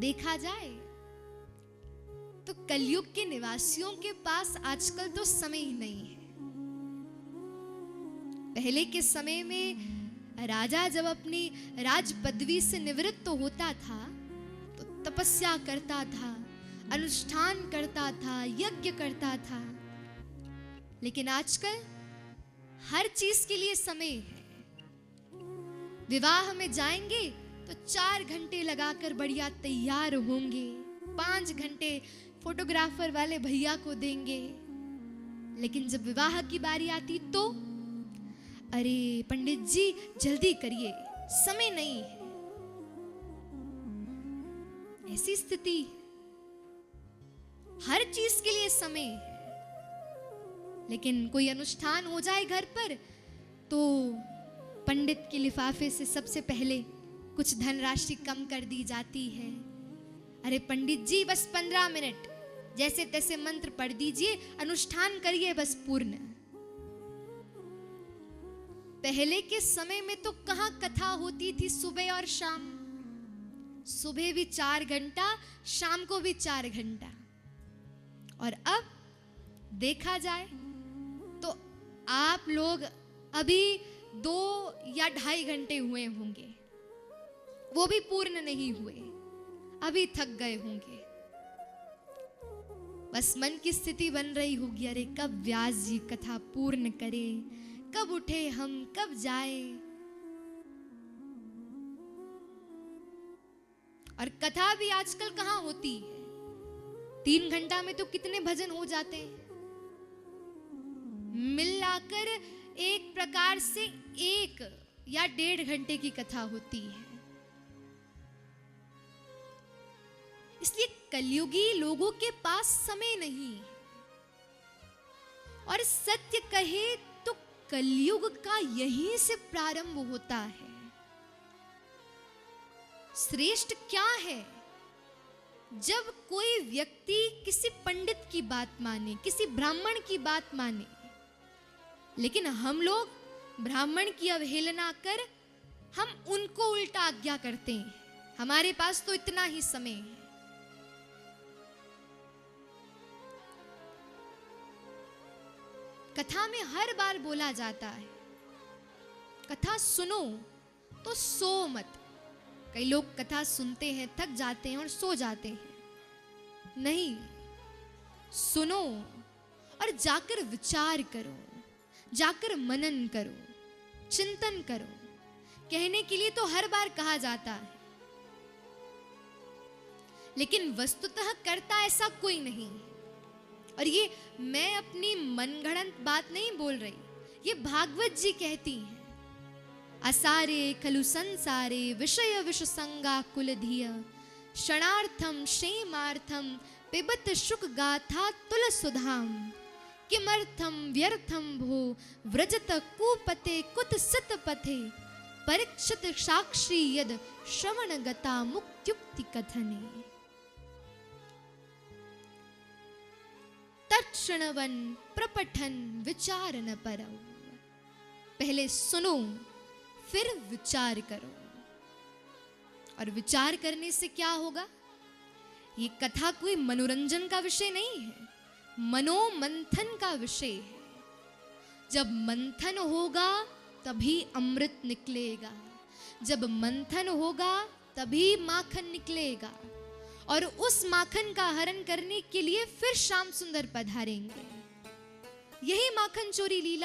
देखा जाए तो कलयुग के निवासियों के पास आजकल तो समय ही नहीं है। पहले के समय में राजा जब अपनी राज पदवी से निवृत्त तो होता था तो तपस्या करता था, अनुष्ठान करता था, यज्ञ करता था। लेकिन आजकल हर चीज के लिए समय है। विवाह में जाएंगे तो 4 घंटे लगाकर बढ़िया तैयार होंगे, 5 घंटे फोटोग्राफर वाले भैया को देंगे। लेकिन जब विवाह की बारी आती तो अरे पंडित जी जल्दी करिए, समय नहीं है। ऐसी स्थिति, हर चीज के लिए समय है। लेकिन कोई अनुष्ठान हो जाए घर पर तो पंडित के लिफाफे से सबसे पहले कुछ धनराशि कम कर दी जाती है। अरे पंडित जी बस 15 मिनट जैसे तैसे मंत्र पढ़ दीजिए, अनुष्ठान करिए बस पूर्ण। पहले के समय में तो कहां कथा होती थी सुबह और शाम। सुबह भी 4 घंटा, शाम को भी 4 घंटा। और अब देखा जाए तो आप लोग अभी 2 या 2.5 घंटे हुए होंगे, वो भी पूर्ण नहीं हुए, अभी थक गए होंगे। बस मन की स्थिति बन रही होगी, अरे कब व्यास जी कथा पूर्ण करें, कब उठे हम, कब जाए। और कथा भी आजकल कहां होती है, 3 घंटा में तो कितने भजन हो जाते हैं। मिलाकर एक प्रकार से 1 या 1.5 घंटे की कथा होती है। इसलिए कलयुगी लोगों के पास समय नहीं। और सत्य कहे तो कलयुग का यहीं से प्रारंभ होता है। श्रेष्ठ क्या है? जब कोई व्यक्ति किसी पंडित की बात माने, किसी ब्राह्मण की बात माने। लेकिन हम लोग ब्राह्मण की अवहेलना कर हम उनको उल्टा आज्ञा करते हैं, हमारे पास तो इतना ही समय है। कथा में हर बार बोला जाता है कथा सुनो तो सो मत। कई लोग कथा सुनते हैं, थक जाते हैं और सो जाते हैं। नहीं, सुनो और जाकर विचार करो, जाकर मनन करो, चिंतन करो। कहने के लिए तो हर बार कहा जाता है, लेकिन वस्तुतः करता ऐसा कोई नहीं। और ये मैं अपनी मनगढ़ंत बात नहीं बोल रही, ये भागवत जी कहती हैं। असारे खलु संसारे विषय विष संगा कुल धिय, क्षणार्थम क्षेमार्थम पिबत शुक गाथा तुल सुधाम, किमर्थम व्यर्थम भो व्रजत कुपते कुत्सित पथे, परीक्षित साक्षी यद श्रवण गता मुक्त्युक्ति कथने। तत्क्षणवन प्रपठन विचारन परौ। पहले सुनो फिर विचार करो। और विचार करने से क्या होगा? ये कथा कोई मनोरंजन का विषय नहीं है, मनोमंथन का विषय है। जब मंथन होगा तभी अमृत निकलेगा, जब मंथन होगा तभी माखन निकलेगा। और उस माखन का हरण करने के लिए फिर श्याम सुंदर पधारेंगे। यही माखन चोरी लीला